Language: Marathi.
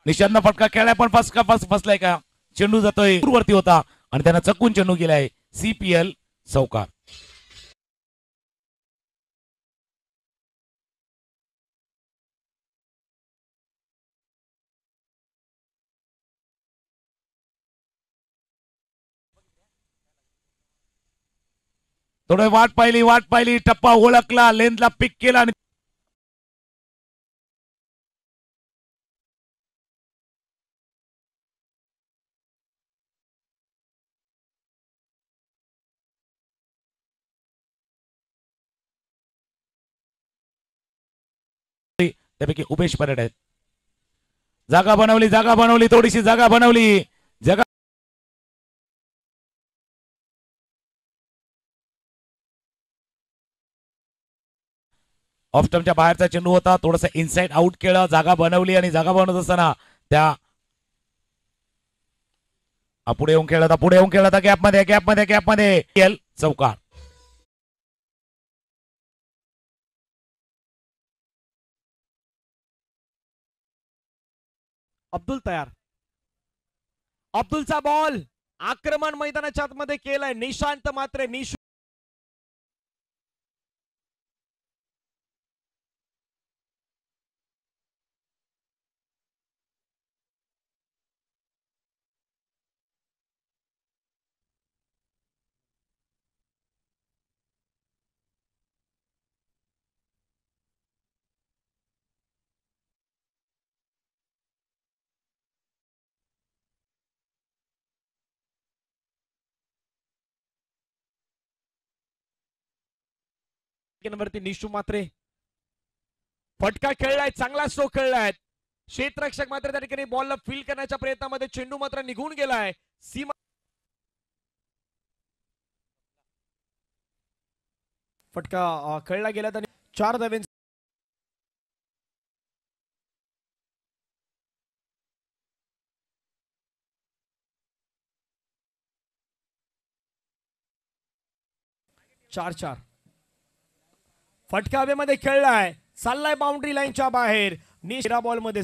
निशांतनं फटका खेळलाय पण फसलाय का? चेंडू जातोय वरती होता आणि त्यानं चकून चेंडू गेलाय. CPL चौकार. थोडं वाट पाहिली टप्पा ओळखला, लेंथला पिक केला आणि त्यापैकी उमेश परेड आहेत. जागा बनवली थोडीशी जागा बनवली. जगा ऑफ स्टंपच्या बाहेरचा चेंडू होता. थोडासा इनसाइड आउट केलं, जागा बनवली आणि जागा बनवत असताना त्या पुढे येऊन खेळला गॅपमध्ये चौकार. अब्दुल तयार. अब्दुलचा बॉल आक्रमण मैदानाच्या आतमध्ये केलंय. निशांत मात्र वरती निशू मात्रे फटका खेळलाय, चांगला स्ट्रोक खेळलाय. क्षेत्ररक्षक मात्र त्या ठिकाणी बॉलला फील करण्याच्या प्रयत्नामध्ये चेंडू मात्र निघून गेलाय. सीमा फटका खेळला गेला आणि 4 धावे. 4-4. फटका हवेमध्ये खेळलाय, चाललाय बाउंड्री लाईनच्या बाहेर. निशा बॉल मध्ये